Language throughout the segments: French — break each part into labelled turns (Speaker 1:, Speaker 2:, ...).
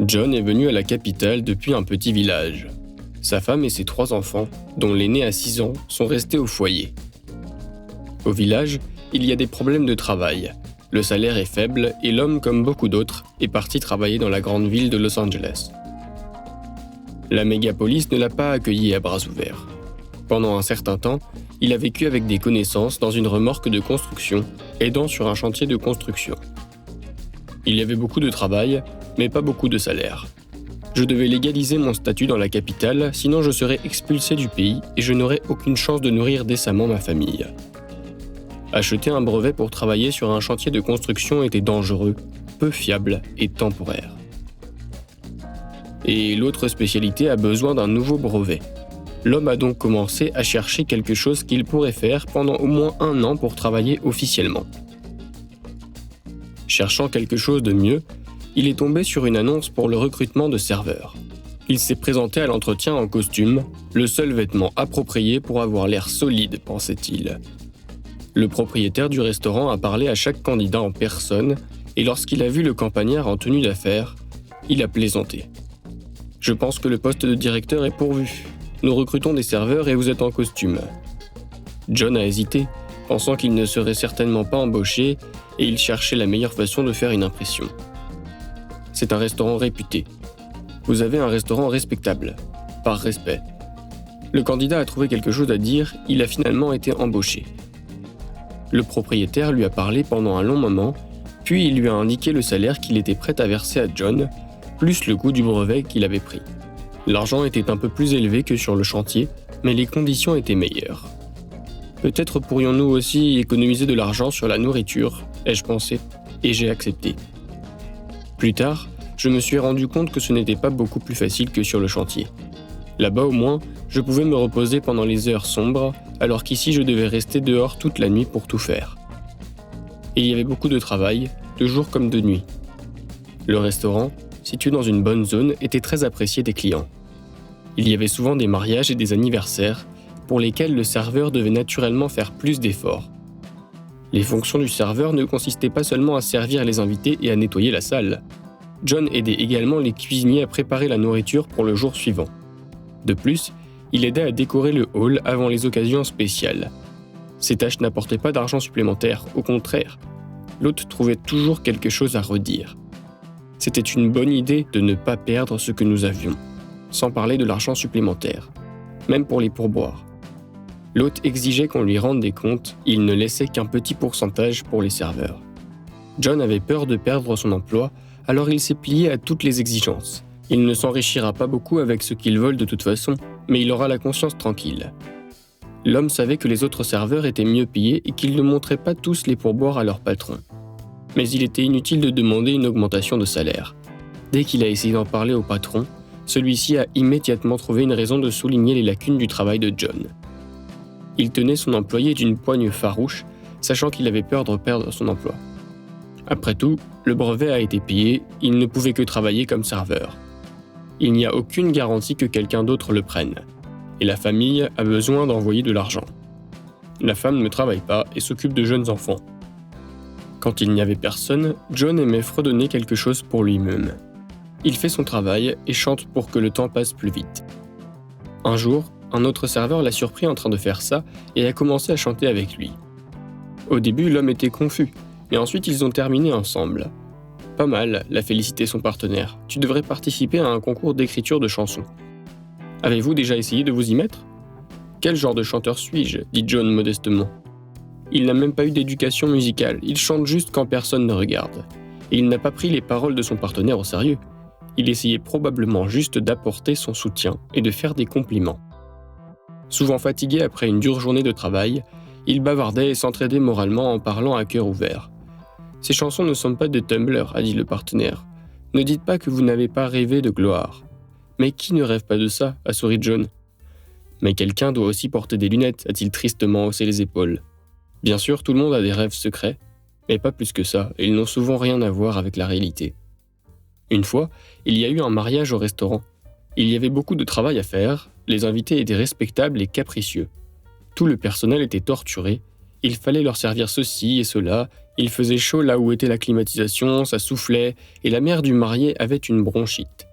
Speaker 1: John est venu à la capitale depuis un petit village. Sa femme et ses 3 enfants, dont l'aîné a 6 ans, sont restés au foyer. Au village, il y a des problèmes de travail. Le salaire est faible et l'homme, comme beaucoup d'autres, est parti travailler dans la grande ville de Los Angeles. La mégapolis ne l'a pas accueilli à bras ouverts. Pendant un certain temps, il a vécu avec des connaissances dans une remorque de construction, aidant sur un chantier de construction. Il y avait beaucoup de travail, mais pas beaucoup de salaire. Je devais légaliser mon statut dans la capitale, sinon je serais expulsé du pays et je n'aurais aucune chance de nourrir décemment ma famille. Acheter un brevet pour travailler sur un chantier de construction était dangereux, peu fiable et temporaire. Et l'autre spécialité a besoin d'un nouveau brevet. L'homme a donc commencé à chercher quelque chose qu'il pourrait faire pendant au moins 1 an pour travailler officiellement. Cherchant quelque chose de mieux, il est tombé sur une annonce pour le recrutement de serveurs. Il s'est présenté à l'entretien en costume, le seul vêtement approprié pour avoir l'air solide, pensait-il. Le propriétaire du restaurant a parlé à chaque candidat en personne et lorsqu'il a vu le campagnard en tenue d'affaires, il a plaisanté. « Je pense que le poste de directeur est pourvu. Nous recrutons des serveurs et vous êtes en costume. » John a hésité, pensant qu'il ne serait certainement pas embauché et il cherchait la meilleure façon de faire une impression. C'est un restaurant réputé. Vous avez un restaurant respectable. Par respect. Le candidat a trouvé quelque chose à dire, il a finalement été embauché. Le propriétaire lui a parlé pendant un long moment, puis il lui a indiqué le salaire qu'il était prêt à verser à John, plus le coût du brevet qu'il avait pris. L'argent était un peu plus élevé que sur le chantier, mais les conditions étaient meilleures. Peut-être pourrions-nous aussi économiser de l'argent sur la nourriture, ai-je pensé, et j'ai accepté. Plus tard, je me suis rendu compte que ce n'était pas beaucoup plus facile que sur le chantier. Là-bas au moins, je pouvais me reposer pendant les heures sombres, alors qu'ici je devais rester dehors toute la nuit pour tout faire. Et il y avait beaucoup de travail, de jour comme de nuit. Le restaurant, situé dans une bonne zone, était très apprécié des clients. Il y avait souvent des mariages et des anniversaires, pour lesquels le serveur devait naturellement faire plus d'efforts. Les fonctions du serveur ne consistaient pas seulement à servir les invités et à nettoyer la salle. John aidait également les cuisiniers à préparer la nourriture pour le jour suivant. De plus, il aidait à décorer le hall avant les occasions spéciales. Ces tâches n'apportaient pas d'argent supplémentaire, au contraire. L'hôte trouvait toujours quelque chose à redire. C'était une bonne idée de ne pas perdre ce que nous avions, sans parler de l'argent supplémentaire, même pour les pourboires. L'hôte exigeait qu'on lui rende des comptes, il ne laissait qu'un petit pourcentage pour les serveurs. John avait peur de perdre son emploi, alors il s'est plié à toutes les exigences. Il ne s'enrichira pas beaucoup avec ce qu'il vole de toute façon, mais il aura la conscience tranquille. L'homme savait que les autres serveurs étaient mieux payés et qu'ils ne montraient pas tous les pourboires à leur patron. Mais il était inutile de demander une augmentation de salaire. Dès qu'il a essayé d'en parler au patron, celui-ci a immédiatement trouvé une raison de souligner les lacunes du travail de John. Il tenait son employé d'une poigne farouche, sachant qu'il avait peur de perdre son emploi. Après tout, le brevet a été payé, il ne pouvait que travailler comme serveur. Il n'y a aucune garantie que quelqu'un d'autre le prenne, et la famille a besoin d'envoyer de l'argent. La femme ne travaille pas et s'occupe de jeunes enfants. Quand il n'y avait personne, John aimait fredonner quelque chose pour lui-même. Il fait son travail et chante pour que le temps passe plus vite. Un jour, un autre serveur l'a surpris en train de faire ça et a commencé à chanter avec lui. Au début, l'homme était confus, mais ensuite ils ont terminé ensemble. Pas mal, l'a félicité son partenaire. Tu devrais participer à un concours d'écriture de chansons. Avez-vous déjà essayé de vous y mettre ? Quel genre de chanteur suis-je ? Dit John modestement. Il n'a même pas eu d'éducation musicale, il chante juste quand personne ne regarde. Et il n'a pas pris les paroles de son partenaire au sérieux. Il essayait probablement juste d'apporter son soutien et de faire des compliments. Souvent fatigué après une dure journée de travail, il bavardait et s'entraidait moralement en parlant à cœur ouvert. « Ces chansons ne sont pas des Tumblr, a dit le partenaire. Ne dites pas que vous n'avez pas rêvé de gloire. »« Mais qui ne rêve pas de ça ?» a souri John. « Mais quelqu'un doit aussi porter des lunettes, a-t-il tristement haussé les épaules. Bien sûr, tout le monde a des rêves secrets, mais pas plus que ça, et ils n'ont souvent rien à voir avec la réalité. » Une fois, il y a eu un mariage au restaurant. Il y avait beaucoup de travail à faire, les invités étaient respectables et capricieux. Tout le personnel était torturé, il fallait leur servir ceci et cela, Il faisait chaud là où était la climatisation, ça soufflait, et la mère du marié avait une bronchite.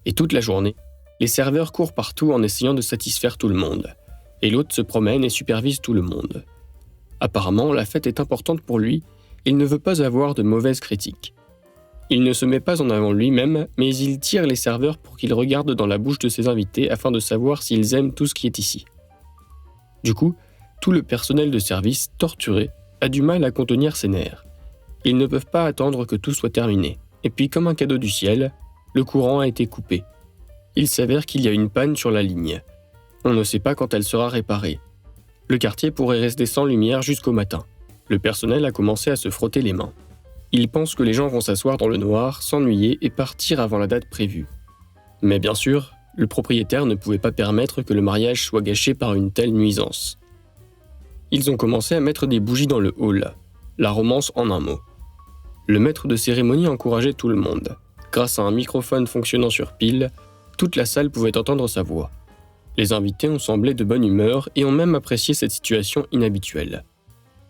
Speaker 1: Et toute la journée, les serveurs courent partout en essayant de satisfaire tout le monde, et l'hôte se promène et supervise tout le monde. Apparemment, la fête est importante pour lui, il ne veut pas avoir de mauvaises critiques. Il ne se met pas en avant lui-même, mais il tire les serveurs pour qu'ils regardent dans la bouche de ses invités afin de savoir s'ils aiment tout ce qui est ici. Du coup, tout le personnel de service, torturé, a du mal à contenir ses nerfs. Ils ne peuvent pas attendre que tout soit terminé. Et puis, comme un cadeau du ciel, le courant a été coupé. Il s'avère qu'il y a une panne sur la ligne. On ne sait pas quand elle sera réparée. Le quartier pourrait rester sans lumière jusqu'au matin. Le personnel a commencé à se frotter les mains. Ils pensent que les gens vont s'asseoir dans le noir, s'ennuyer et partir avant la date prévue. Mais bien sûr, le propriétaire ne pouvait pas permettre que le mariage soit gâché par une telle nuisance. Ils ont commencé à mettre des bougies dans le hall, la romance en un mot. Le maître de cérémonie encourageait tout le monde. Grâce à un microphone fonctionnant sur pile, toute la salle pouvait entendre sa voix. Les invités ont semblé de bonne humeur et ont même apprécié cette situation inhabituelle.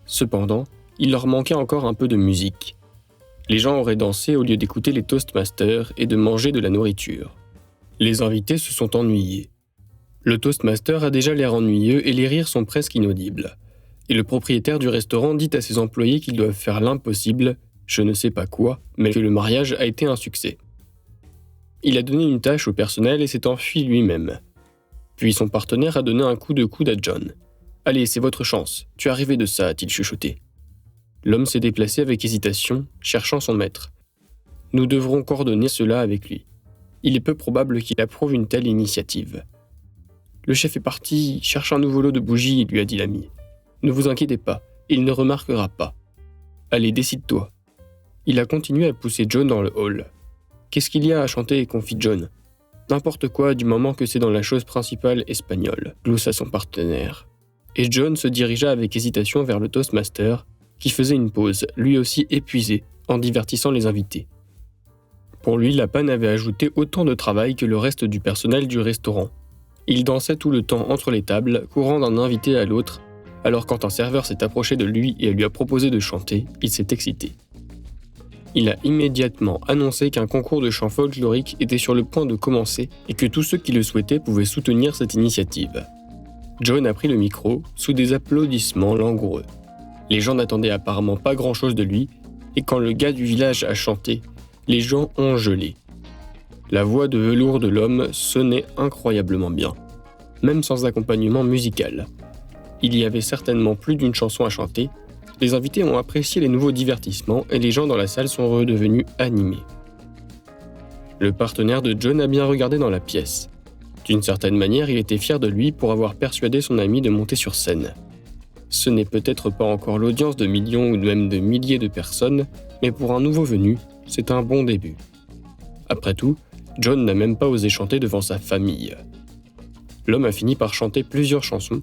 Speaker 1: Cependant, il leur manquait encore un peu de musique. Les gens auraient dansé au lieu d'écouter les toastmasters et de manger de la nourriture. Les invités se sont ennuyés. Le toastmaster a déjà l'air ennuyeux et les rires sont presque inaudibles. Et le propriétaire du restaurant dit à ses employés qu'ils doivent faire l'impossible, je ne sais pas quoi, mais que le mariage a été un succès. Il a donné une tâche au personnel et s'est enfui lui-même. Puis son partenaire a donné un coup de coude à John. « Allez, c'est votre chance, tu as rêvé de ça », a-t-il chuchoté. L'homme s'est déplacé avec hésitation, cherchant son maître. Nous devrons coordonner cela avec lui. Il est peu probable qu'il approuve une telle initiative. Le chef est parti, cherche un nouveau lot de bougies, lui a dit l'ami. Ne vous inquiétez pas, il ne remarquera pas. Allez, décide-toi. Il a continué à pousser John dans le hall. Qu'est-ce qu'il y a à chanter, confie John. N'importe quoi du moment que c'est dans la chose principale espagnole, gloussa son partenaire. Et John se dirigea avec hésitation vers le toastmaster, qui faisait une pause, lui aussi épuisé, en divertissant les invités. Pour lui, la panne avait ajouté autant de travail que le reste du personnel du restaurant. Il dansait tout le temps entre les tables, courant d'un invité à l'autre, alors quand un serveur s'est approché de lui et lui a proposé de chanter, il s'est excité. Il a immédiatement annoncé qu'un concours de chant folklorique était sur le point de commencer et que tous ceux qui le souhaitaient pouvaient soutenir cette initiative. John a pris le micro, sous des applaudissements langoureux. Les gens n'attendaient apparemment pas grand-chose de lui, et quand le gars du village a chanté, les gens ont gelé. La voix de velours de l'homme sonnait incroyablement bien, même sans accompagnement musical. Il y avait certainement plus d'une chanson à chanter, les invités ont apprécié les nouveaux divertissements et les gens dans la salle sont redevenus animés. Le partenaire de John a bien regardé dans la pièce. D'une certaine manière, il était fier de lui pour avoir persuadé son ami de monter sur scène. Ce n'est peut-être pas encore l'audience de millions ou même de milliers de personnes, mais pour un nouveau venu, c'est un bon début. Après tout, John n'a même pas osé chanter devant sa famille. L'homme a fini par chanter plusieurs chansons.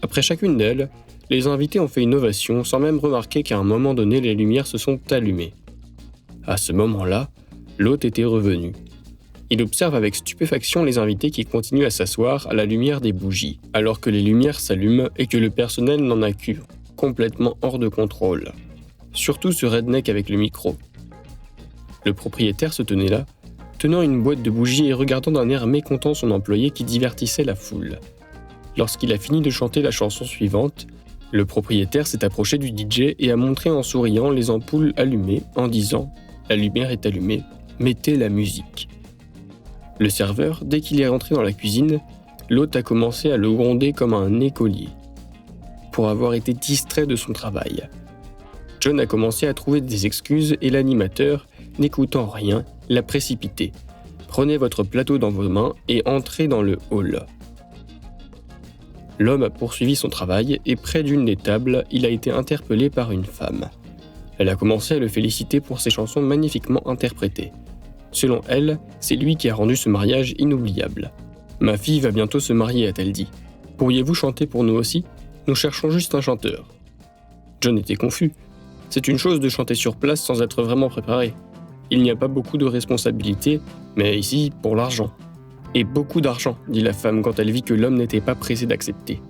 Speaker 1: Après chacune d'elles, les invités ont fait une ovation sans même remarquer qu'à un moment donné, les lumières se sont allumées. À ce moment-là, l'hôte était revenu. Il observe avec stupéfaction les invités qui continuent à s'asseoir à la lumière des bougies, alors que les lumières s'allument et que le personnel n'en a qu'une, complètement hors de contrôle. Surtout ce redneck avec le micro. Le propriétaire se tenait là, tenant une boîte de bougies et regardant d'un air mécontent son employé qui divertissait la foule. Lorsqu'il a fini de chanter la chanson suivante, le propriétaire s'est approché du DJ et a montré en souriant les ampoules allumées en disant « La lumière est allumée, mettez la musique ». Le serveur, dès qu'il est rentré dans la cuisine, l'hôte a commencé à le gronder comme un écolier, pour avoir été distrait de son travail. John a commencé à trouver des excuses et l'animateur, n'écoutant rien, l'a précipité. Prenez votre plateau dans vos mains et entrez dans le hall. L'homme a poursuivi son travail et près d'une des tables, il a été interpellé par une femme. Elle a commencé à le féliciter pour ses chansons magnifiquement interprétées. Selon elle, c'est lui qui a rendu ce mariage inoubliable. « Ma fille va bientôt se marier », a-t-elle dit. « Pourriez-vous chanter pour nous aussi ? Nous cherchons juste un chanteur. » John était confus. C'est une chose de chanter sur place sans être vraiment préparé. Il n'y a pas beaucoup de responsabilités, mais ici, pour l'argent. Et beaucoup d'argent, dit la femme quand elle vit que l'homme n'était pas pressé d'accepter.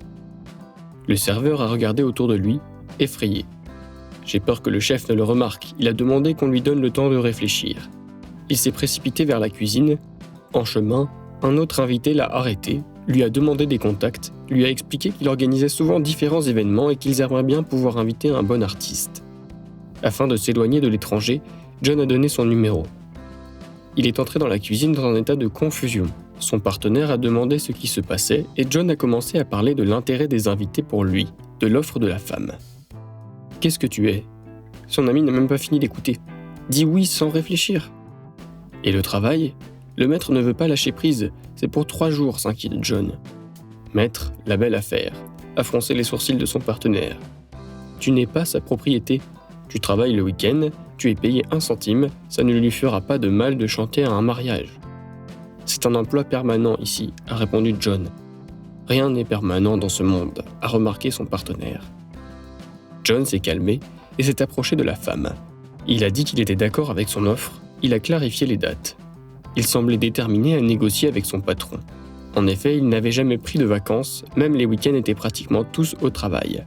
Speaker 1: Le serveur a regardé autour de lui, effrayé. « J'ai peur que le chef ne le remarque, il a demandé qu'on lui donne le temps de réfléchir. Il s'est précipité vers la cuisine. En chemin, un autre invité l'a arrêté, lui a demandé des contacts, lui a expliqué qu'il organisait souvent différents événements et qu'ils aimeraient bien pouvoir inviter un bon artiste. Afin de s'éloigner de l'étranger, John a donné son numéro. Il est entré dans la cuisine dans un état de confusion. Son partenaire a demandé ce qui se passait et John a commencé à parler de l'intérêt des invités pour lui, de l'offre de la femme. « Qu'est-ce que tu es ?» Son ami n'a même pas fini d'écouter. « Dis oui sans réfléchir. » « Et le travail ? Le maître ne veut pas lâcher prise, c'est pour 3 jours, s'inquiète John. Maître, la belle affaire, a froncé les sourcils de son partenaire. Tu n'es pas sa propriété. Tu travailles le week-end, tu es payé 1 centime, ça ne lui fera pas de mal de chanter à un mariage. C'est un emploi permanent ici, a répondu John. Rien n'est permanent dans ce monde, a remarqué son partenaire. John s'est calmé et s'est approché de la femme. Il a dit qu'il était d'accord avec son offre, il a clarifié les dates. Il semblait déterminé à négocier avec son patron. En effet, il n'avait jamais pris de vacances, même les week-ends étaient pratiquement tous au travail.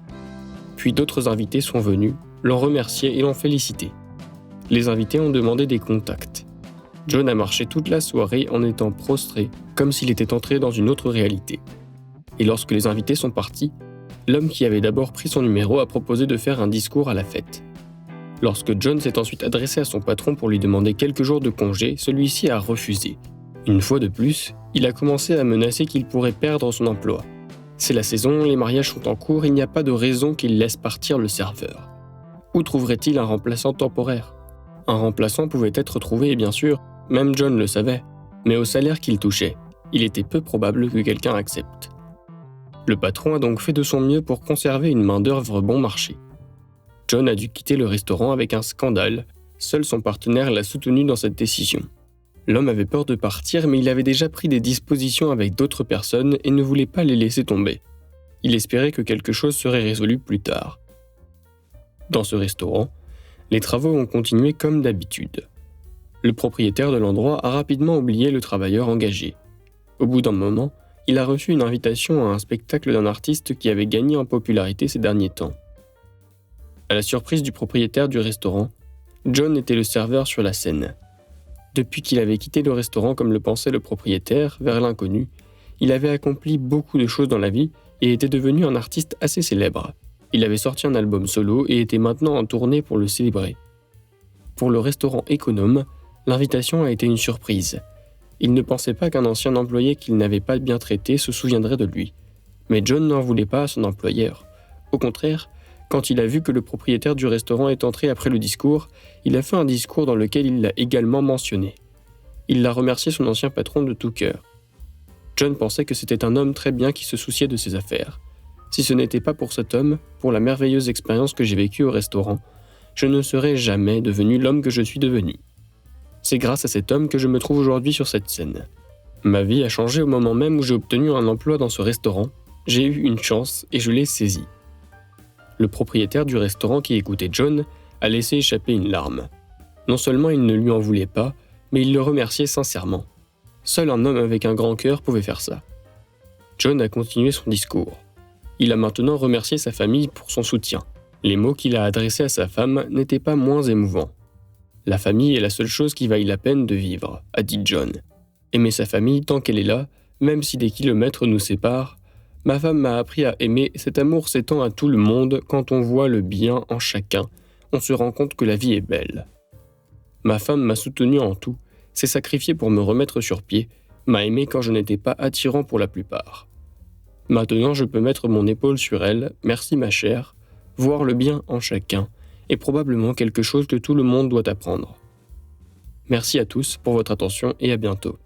Speaker 1: Puis d'autres invités sont venus, l'ont remercié et l'ont félicité. Les invités ont demandé des contacts. John a marché toute la soirée en étant prostré, comme s'il était entré dans une autre réalité. Et lorsque les invités sont partis, l'homme qui avait d'abord pris son numéro a proposé de faire un discours à la fête. Lorsque John s'est ensuite adressé à son patron pour lui demander quelques jours de congé, celui-ci a refusé. Une fois de plus, il a commencé à menacer qu'il pourrait perdre son emploi. C'est la saison, les mariages sont en cours, il n'y a pas de raison qu'il laisse partir le serveur. Où trouverait-il un remplaçant temporaire ? Un remplaçant pouvait être trouvé, bien sûr, même John le savait, mais au salaire qu'il touchait, il était peu probable que quelqu'un accepte. Le patron a donc fait de son mieux pour conserver une main-d'œuvre bon marché. John a dû quitter le restaurant avec un scandale. Seul son partenaire l'a soutenu dans cette décision. L'homme avait peur de partir, mais il avait déjà pris des dispositions avec d'autres personnes et ne voulait pas les laisser tomber. Il espérait que quelque chose serait résolu plus tard. Dans ce restaurant, les travaux ont continué comme d'habitude. Le propriétaire de l'endroit a rapidement oublié le travailleur engagé. Au bout d'un moment, il a reçu une invitation à un spectacle d'un artiste qui avait gagné en popularité ces derniers temps. À la surprise du propriétaire du restaurant, John était le serveur sur la scène. Depuis qu'il avait quitté le restaurant comme le pensait le propriétaire, vers l'inconnu, il avait accompli beaucoup de choses dans la vie et était devenu un artiste assez célèbre. Il avait sorti un album solo et était maintenant en tournée pour le célébrer. Pour le restaurant économe, l'invitation a été une surprise. Il ne pensait pas qu'un ancien employé qu'il n'avait pas bien traité se souviendrait de lui. Mais John n'en voulait pas à son employeur. Au contraire, quand il a vu que le propriétaire du restaurant est entré après le discours, il a fait un discours dans lequel il l'a également mentionné. Il l'a remercié son ancien patron de tout cœur. John pensait que c'était un homme très bien qui se souciait de ses affaires. Si ce n'était pas pour cet homme, pour la merveilleuse expérience que j'ai vécue au restaurant, je ne serais jamais devenu l'homme que je suis devenu. C'est grâce à cet homme que je me trouve aujourd'hui sur cette scène. Ma vie a changé au moment même où j'ai obtenu un emploi dans ce restaurant. J'ai eu une chance et je l'ai saisie. Le propriétaire du restaurant qui écoutait John a laissé échapper une larme. Non seulement il ne lui en voulait pas, mais il le remerciait sincèrement. Seul un homme avec un grand cœur pouvait faire ça. John a continué son discours. Il a maintenant remercié sa famille pour son soutien. Les mots qu'il a adressés à sa femme n'étaient pas moins émouvants. « La famille est la seule chose qui vaille la peine de vivre », a dit John. « Aimer sa famille tant qu'elle est là, même si des kilomètres nous séparent. Ma femme m'a appris à aimer, cet amour s'étend à tout le monde, quand on voit le bien en chacun, on se rend compte que la vie est belle. Ma femme m'a soutenu en tout, s'est sacrifiée pour me remettre sur pied, m'a aimé quand je n'étais pas attirant pour la plupart. Maintenant je peux mettre mon épaule sur elle, merci ma chère, voir le bien en chacun, est probablement quelque chose que tout le monde doit apprendre. Merci à tous pour votre attention et à bientôt.